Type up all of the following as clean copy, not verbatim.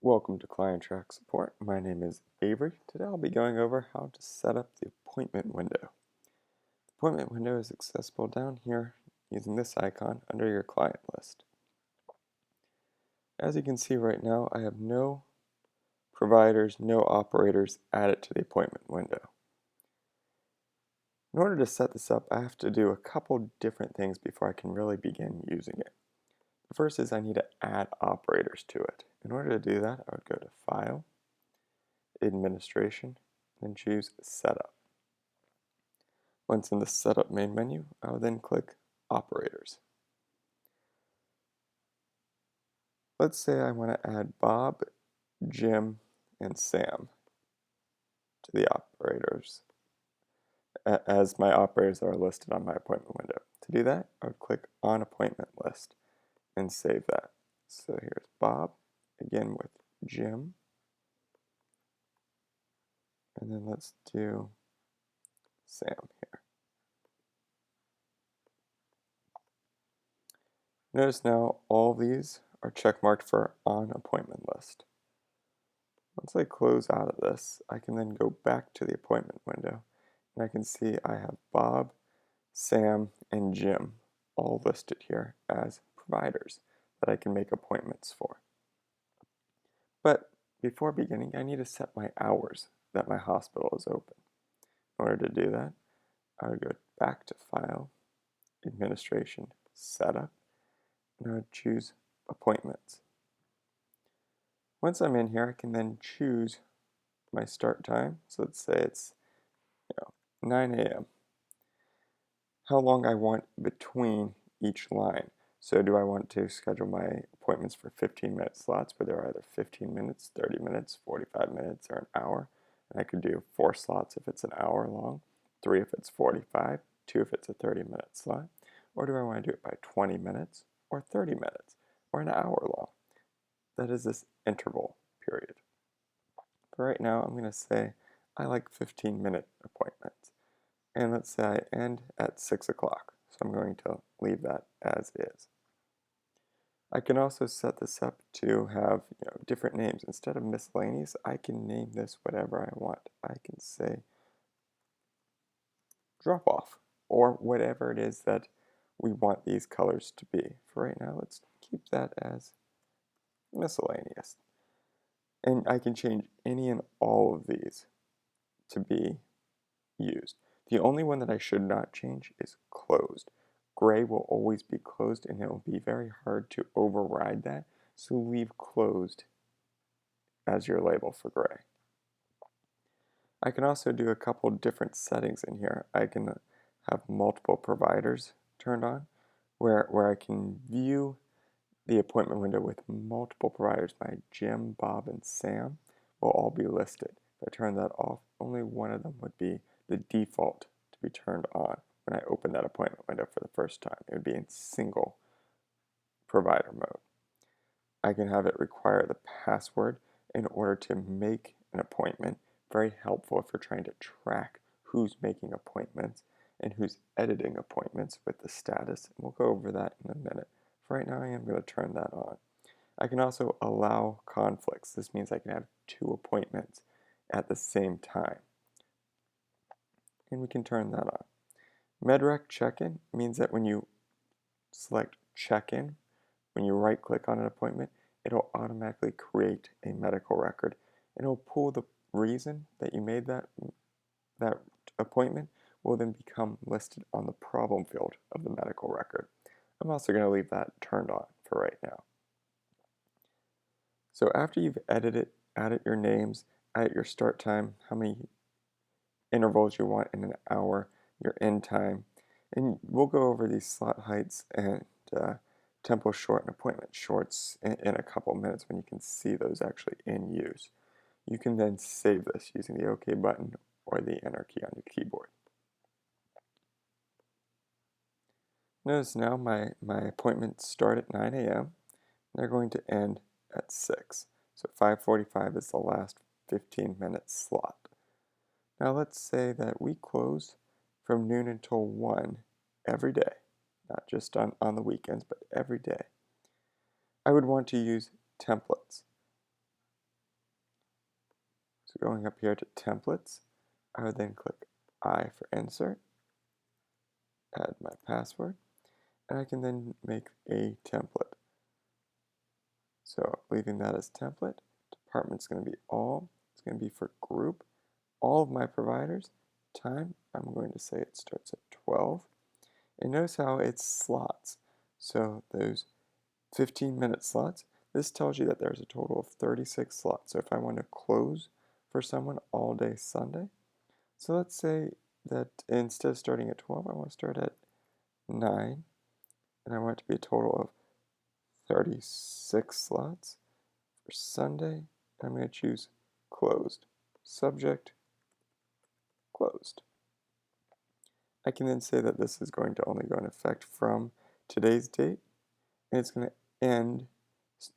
Welcome to ClienTrax support. My name is Avery. Today I'll be going over how to set up the appointment window. The appointment window is accessible down here using this icon under your client list. As you can see right now, I have no providers, no operators added to the appointment window. In order to set this up, I have to do a couple different things before I can really begin using it. The first is I need to add operators to it. In order to do that, I would go to File, Administration, and choose Setup. Once in the Setup main menu, I will then click Operators. Let's say I want to add Bob, Jim, and Sam to the operators as my operators are listed on my appointment window. To do that, I would click On Appointment List and save that. So here's Bob, again with Jim, and then let's do Sam here. Notice now all these are checkmarked for On Appointment List. Once I close out of this, I can then go back to the appointment window, and I can see I have Bob, Sam, and Jim all listed here as providers that I can make appointments for. But before beginning, I need to set my hours that my hospital is open. In order to do that, I would go back to File, Administration, Setup, and I would choose Appointments. Once I'm in here, I can then choose my start time. So let's say it's 9 a.m. How long I want between each line. So do I want to schedule my appointments for 15-minute slots where they're either 15 minutes, 30 minutes, 45 minutes, or an hour? And I could do 4 slots if it's an hour long, 3 if it's 45, 2 if it's a 30-minute slot. Or do I want to do it by 20 minutes, or 30 minutes, or an hour long? That is this interval period. For right now, I'm going to say I like 15-minute appointments. And let's say I end at 6 o'clock. So I'm going to leave that as is. I can also set this up to have different names. Instead of miscellaneous, I can name this whatever I want. I can say drop off or whatever it is that we want these colors to be. For right now, let's keep that as miscellaneous. And I can change any and all of these to be used. The only one that I should not change is closed. Gray will always be closed and it will be very hard to override that, so leave closed as your label for gray. I can also do a couple different settings in here. I can have multiple providers turned on where I can view the appointment window with multiple providers. My Jim, Bob, and Sam will all be listed. If I turn that off, only one of them would be the default to be turned on when I open that appointment window for the first time. It would be in single provider mode. I can have it require the password in order to make an appointment. Very helpful if you're trying to track who's making appointments and who's editing appointments with the status. And we'll go over that in a minute. For right now, I am going to turn that on. I can also allow conflicts. This means I can have 2 appointments at the same time. And we can turn that on. MedRec check-in means that when you select check-in, when you right-click on an appointment, it'll automatically create a medical record. And it'll pull the reason that you made that appointment will then become listed on the problem field of the medical record. I'm also going to leave that turned on for right now. So after you've added your names, added your start time, how many intervals you want in an hour, your end time, and we'll go over these slot heights and tempo short and appointment shorts in a couple minutes when you can see those actually in use. You can then save this using the OK button or the Enter key on your keyboard. Notice now my appointments start at 9 a.m. They're going to end at 6. So 5:45 is the last 15-minute slot. Now let's say that we close from noon until 1 every day, not just on the weekends, but every day. I would want to use templates. So going up here to templates, I would then click I for insert, add my password, and I can then make a template. So leaving that as template, department's going to be all, it's going to be for group, all of my providers, time, I'm going to say it starts at 12, and notice how it's slots. So those 15-minute slots, this tells you that there's a total of 36 slots. So if I want to close for someone all day Sunday, so let's say that instead of starting at 12, I want to start at 9, and I want it to be a total of 36 slots for Sunday. I'm going to choose closed. Subject, closed. I can then say that this is going to only go in effect from today's date, and it's going to end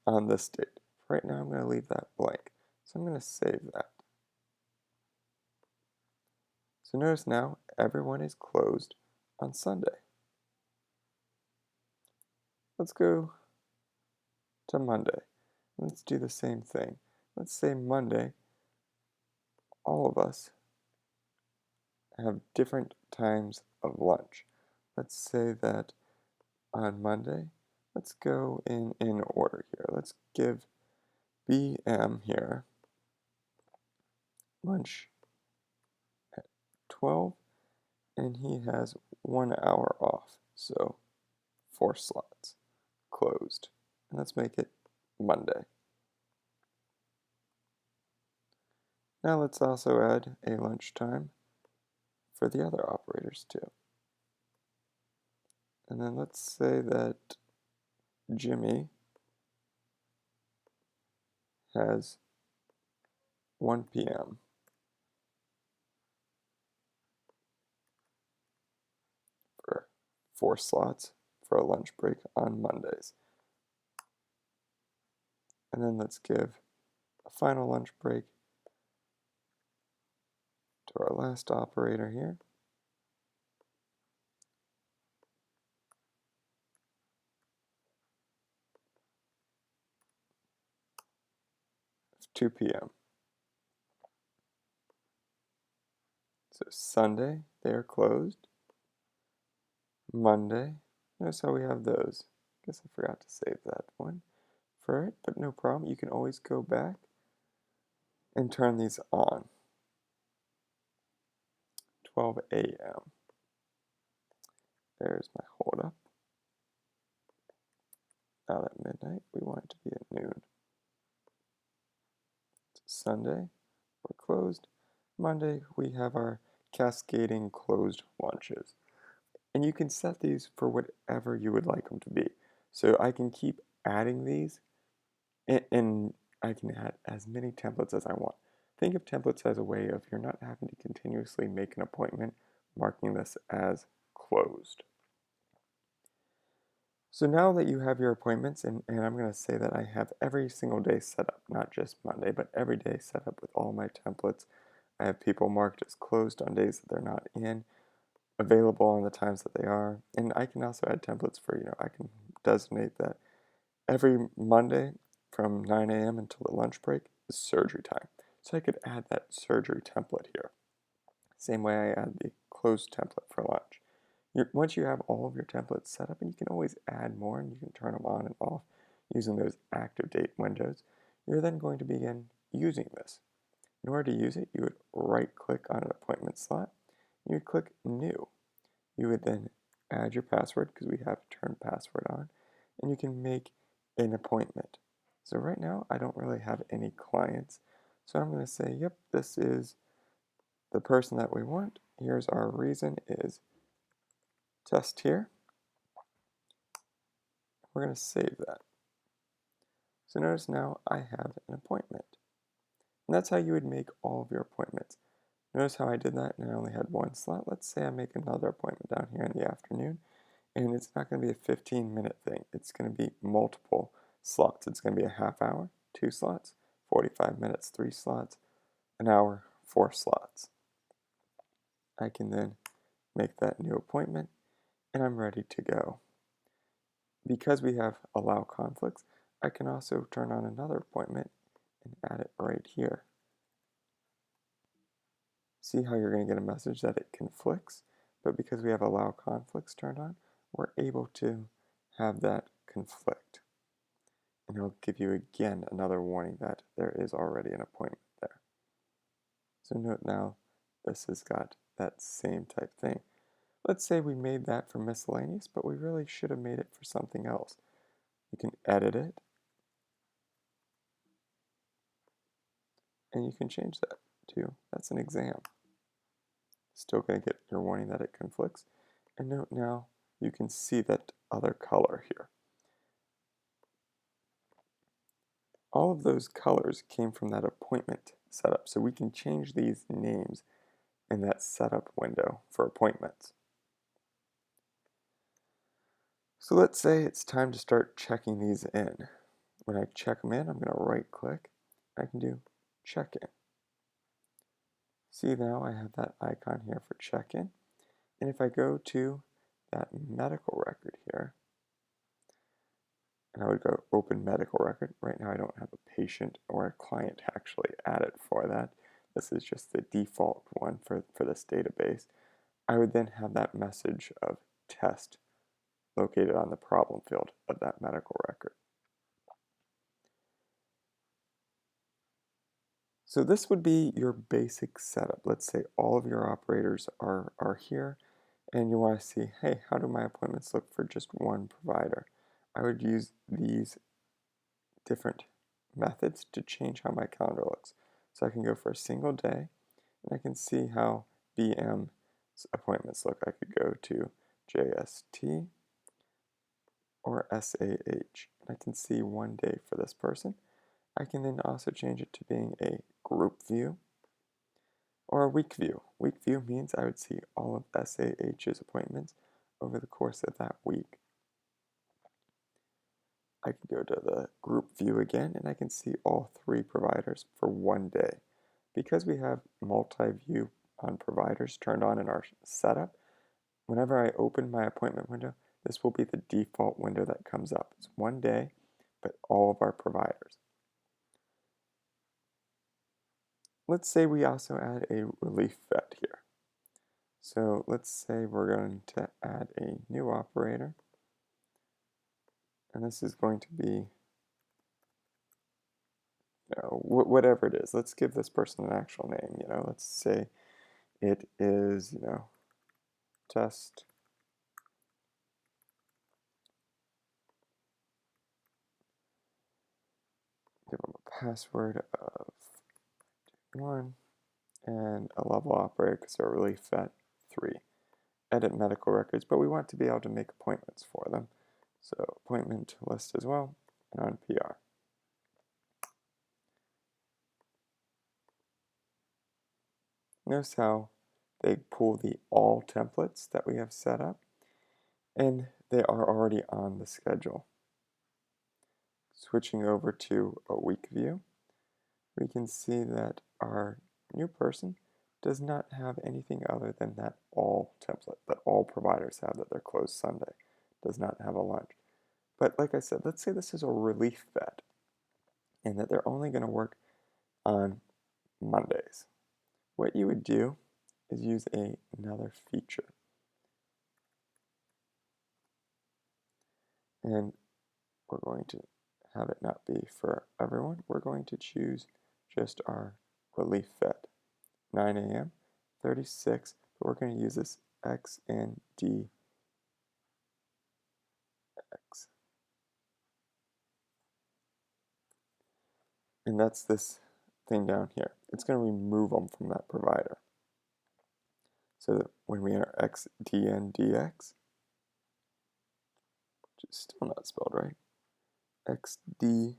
on this date. Right now I'm going to leave that blank. So I'm going to save that. So notice now everyone is closed on Sunday. Let's go to Monday. Let's do the same thing. Let's say Monday, all of us have different times of lunch. Let's say that on Monday, let's go in order here. Let's give BM here lunch at 12, and he has 1 hour off, so 4 slots, closed. And let's make it Monday. Now let's also add a lunchtime for the other operators too. And then let's say that Jimmy has 1 p.m. for 4 slots for a lunch break on Mondays. And then let's give a final lunch break to our last operator here. 2 p.m. So Sunday, they are closed. Monday, notice how we have those. Guess I forgot to save that one for it, but no problem. You can always go back and turn these on. 12 a.m. There's my hold up. Now at midnight, we want it to be at noon. Sunday, we're closed. Monday, we have our cascading closed lunches. And you can set these for whatever you would like them to be. So I can keep adding these, and I can add as many templates as I want. Think of templates as a way of you're not having to continuously make an appointment, marking this as closed. So now that you have your appointments, and I'm going to say that I have every single day set up, not just Monday, but every day set up with all my templates. I have people marked as closed on days that they're not in, available on the times that they are, and I can also add templates for, I can designate that every Monday from 9 a.m. until the lunch break is surgery time. So I could add that surgery template here. Same way I add the closed template for lunch. Once you have all of your templates set up, and you can always add more, and you can turn them on and off using those active date windows, you're then going to begin using this. In order to use it, you would right-click on an appointment slot, you would click New. You would then add your password, because we have Turn Password on, and you can make an appointment. So right now, I don't really have any clients, so I'm going to say, yep, this is the person that we want. Here's our reason is test here. We're going to save that. So notice now I have an appointment. And that's how you would make all of your appointments. Notice how I did that and I only had 1 slot. Let's say I make another appointment down here in the afternoon, and it's not going to be a 15-minute thing. It's going to be multiple slots. It's going to be a half hour, 2 slots, 45 minutes, 3 slots, an hour, 4 slots. I can then make that new appointment, and I'm ready to go. Because we have allow conflicts, I can also turn on another appointment and add it right here. See how you're going to get a message that it conflicts, but because we have allow conflicts turned on, we're able to have that conflict. And it'll give you again another warning that there is already an appointment there. So note now, this has got that same type thing. Let's say we made that for miscellaneous, but we really should have made it for something else. You can edit it, and you can change that to, that's an exam. Still going to get your warning that it conflicts. And note now, you can see that other color here. All of those colors came from that appointment setup, so we can change these names in that setup window for appointments. So let's say it's time to start checking these in. When I check them in, I'm going to right click. I can do check in. See, now I have that icon here for check in. And if I go to that medical record here, and I would go open medical record. Right now I don't have a patient or a client actually added for that. This is just the default one for this database. I would then have that message of test located on the problem field of that medical record. So this would be your basic setup. Let's say all of your operators are here, and you want to see, hey, how do my appointments look for just one provider? I would use these different methods to change how my calendar looks. So I can go for a single day, and I can see how BM's appointments look. I could go to JST or SAH, and I can see one day for this person. I can then also change it to being a group view or a week view. Week view means I would see all of SAH's appointments over the course of that week. I can go to the group view again, and I can see all 3 providers for one day. Because we have multi-view on providers turned on in our setup, whenever I open my appointment window, this will be the default window that comes up. It's one day, but all of our providers. Let's say we also add a relief vet here. So let's say we're going to add a new operator, and this is going to be, whatever it is. Let's give this person an actual name. Let's say it is, test. Give them a password of 1 and a level operator because they're relief vet 3. Edit medical records, but we want to be able to make appointments for them. So appointment list as well, and on PR. Notice how they pull the all templates that we have set up, and they are already on the schedule. Switching over to a week view, we can see that our new person does not have anything other than that all template that all providers have, that they're closed Sunday. Does not have a lunch. But like I said, let's say this is a relief vet and that they're only going to work on Mondays. What you would do is use another feature. And we're going to have it not be for everyone. We're going to choose just our relief vet. 9 a.m., 36, but we're going to use this XNDX. And that's this thing down here. It's going to remove them from that provider. So that when we enter XDNDX, which is still not spelled right, XDNDX,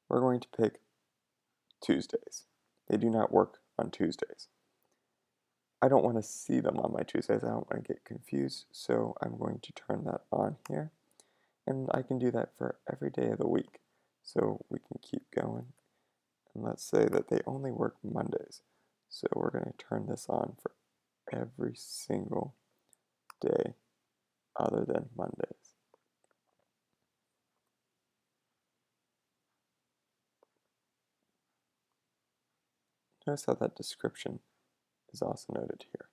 we're going to pick Tuesdays. They do not work on Tuesdays. I don't want to see them on my Tuesdays. I don't want to get confused, so I'm going to turn that on here. And I can do that for every day of the week. So we can keep going. And let's say that they only work Mondays. So we're going to turn this on for every single day other than Mondays. Notice how that description is also noted here.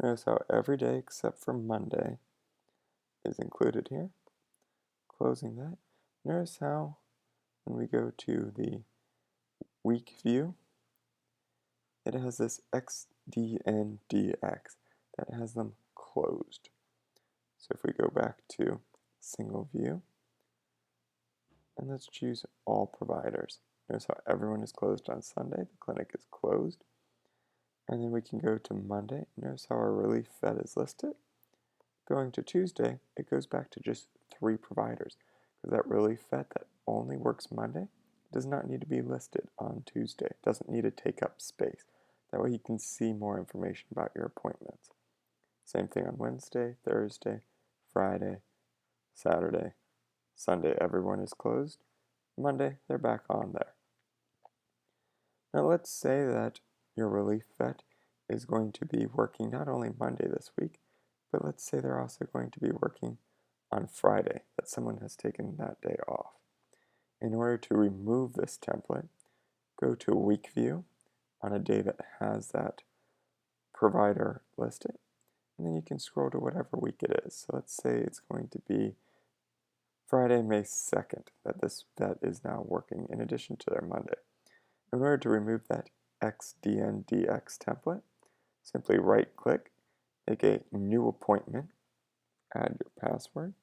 Notice how every day except for Monday is included here. Closing that. Notice how when we go to the week view, it has this XDNDX that has them closed. So if we go back to single view, and let's choose all providers. Notice how everyone is closed on Sunday, the clinic is closed. And then we can go to Monday. Notice how our relief vet is listed. Going to Tuesday, it goes back to just 3 providers, because that relief vet that only works Monday does not need to be listed on Tuesday. It doesn't need to take up space. That way you can see more information about your appointments. Same thing on Wednesday, Thursday, Friday, Saturday, Sunday, everyone is closed. Monday, they're back on there. Now let's say that your relief vet is going to be working not only Monday this week, but let's say they're also going to be working on Friday, that someone has taken that day off. In order to remove this template, go to week view on a day that has that provider listed, and then you can scroll to whatever week it is. So let's say it's going to be Friday, May 2nd, that this vet is now working in addition to their Monday. In order to remove that XDNDX template, simply right-click, make a new appointment, add your password.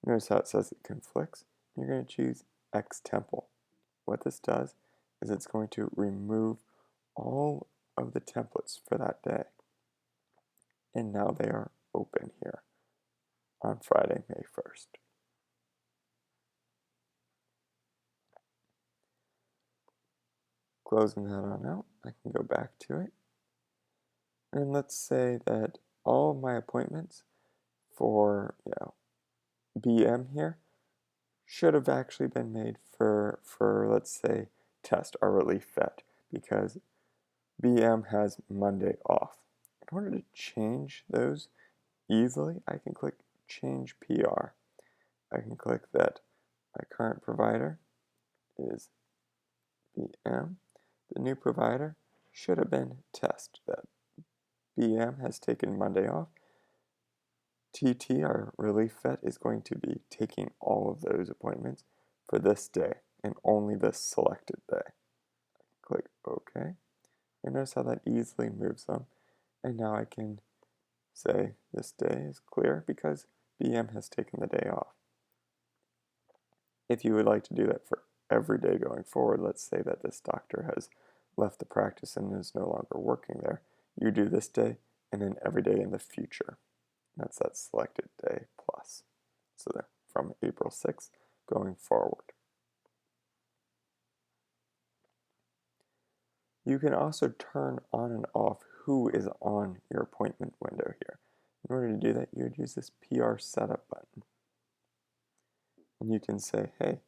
Notice how it says it conflicts. You're going to choose Xtemple. What this does is it's going to remove all of the templates for that day. And now they are open here on Friday, May 1st. Closing that on out, I can go back to it. And let's say that all of my appointments for, BM here should have actually been made for let's say, test our relief vet, because BM has Monday off. In order to change those easily, I can click Change PR. I can click that my current provider is BM. The new provider should have been test. That BM has taken Monday off. TT, our relief vet, is going to be taking all of those appointments for this day and only this selected day. Click OK. And notice how that easily moves them. And now I can say this day is clear because BM has taken the day off. If you would like to do that for every day going forward, let's say that this doctor has left the practice and is no longer working there, you do this day and then every day in the future. That's that selected day plus. So then from April 6th going forward. You can also turn on and off who is on your appointment window here. In order to do that, you would use this PR setup button. And you can say, hey,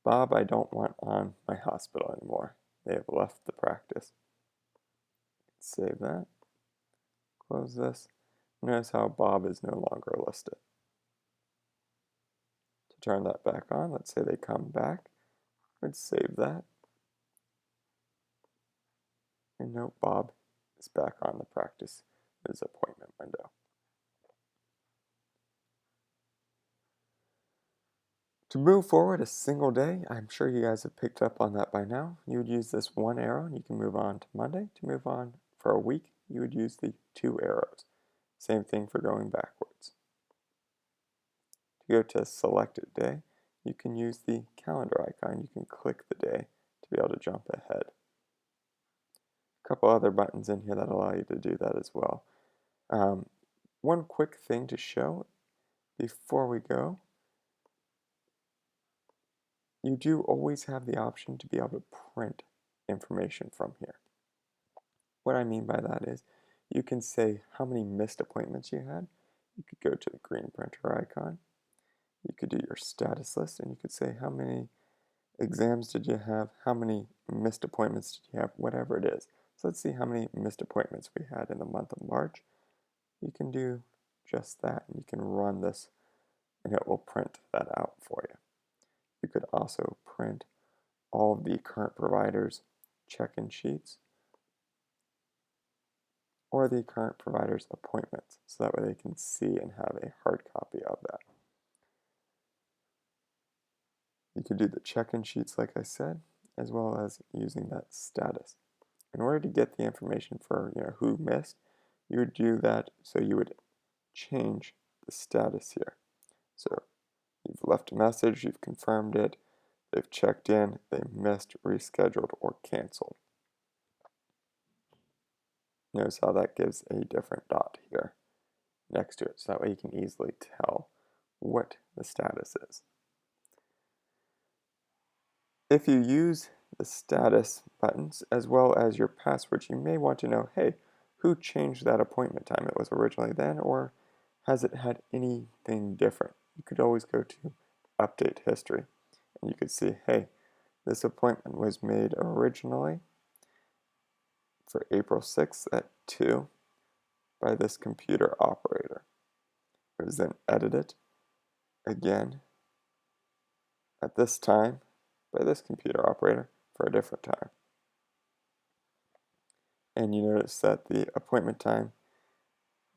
Bob, I don't want on my hospital anymore. They have left the practice. Save that. Close this. Notice how Bob is no longer listed. To turn that back on, let's say they come back. Let's save that. And note Bob is back on the practice, his appointment window. To move forward a single day, I'm sure you guys have picked up on that by now. You would use this one arrow and you can move on to Monday. To move on for a week, you would use the 2 arrows. Same thing for going backwards. To go to a selected day, you can use the calendar icon. You can click the day to be able to jump ahead. A couple other buttons in here that allow you to do that as well. One quick thing to show before we go, you do always have the option to be able to print information from here. What I mean by that is you can say how many missed appointments you had. You could go to the green printer icon. You could do your status list and you could say how many exams did you have, how many missed appointments did you have, whatever it is. So let's see how many missed appointments we had in the month of March. You can do just that, and you can run this, and it will print that out for you. You could also print all of the current providers' check-in sheets or the current provider's appointments, so that way they can see and have a hard copy of that. You could do the check-in sheets like I said, as well as using that status. In order to get the information for who missed, you would do that, so you would change the status here. So you've left a message, you've confirmed it, they've checked in, they missed, rescheduled, or canceled. Notice how that gives a different dot here next to it, so that way you can easily tell what the status is. If you use the status buttons as well as your passwords, you may want to know, hey, who changed that appointment time? It was originally then, or has it had anything different? You could always go to update history, and you could see, hey, this appointment was made originally for April 6th at 2 by this computer operator. It was then edited again at this time by this computer operator for a different time. And you notice that the appointment time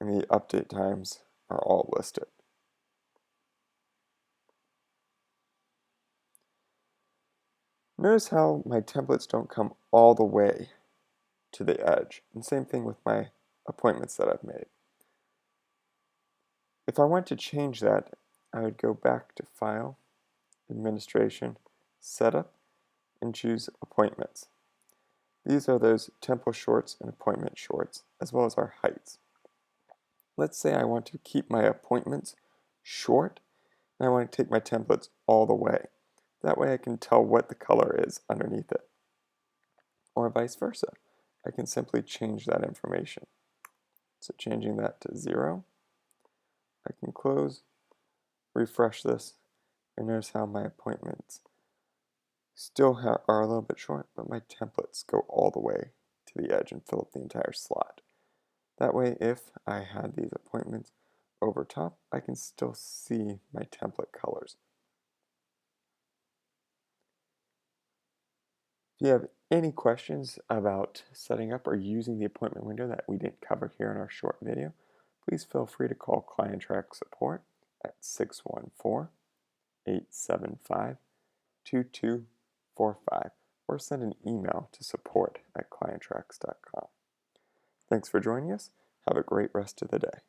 and the update times are all listed. Notice how my templates don't come all the way to the edge, and same thing with my appointments that I've made. If I want to change that, I would go back to File, Administration, Setup, and choose Appointments. These are those tempo shorts and appointment shorts, as well as our heights. Let's say I want to keep my appointments short, and I want to take my templates all the way. That way I can tell what the color is underneath it. Or vice versa. I can simply change that information. So changing that to 0, I can close, refresh this, and notice how my appointments still are a little bit short, but my templates go all the way to the edge and fill up the entire slot. That way, if I had these appointments over top, I can still see my template colors. If you have any questions about setting up or using the appointment window that we didn't cover here in our short video, please feel free to call ClienTrax support at 614-875-2245 or send an email to support@clientrax.com. Thanks for joining us. Have a great rest of the day.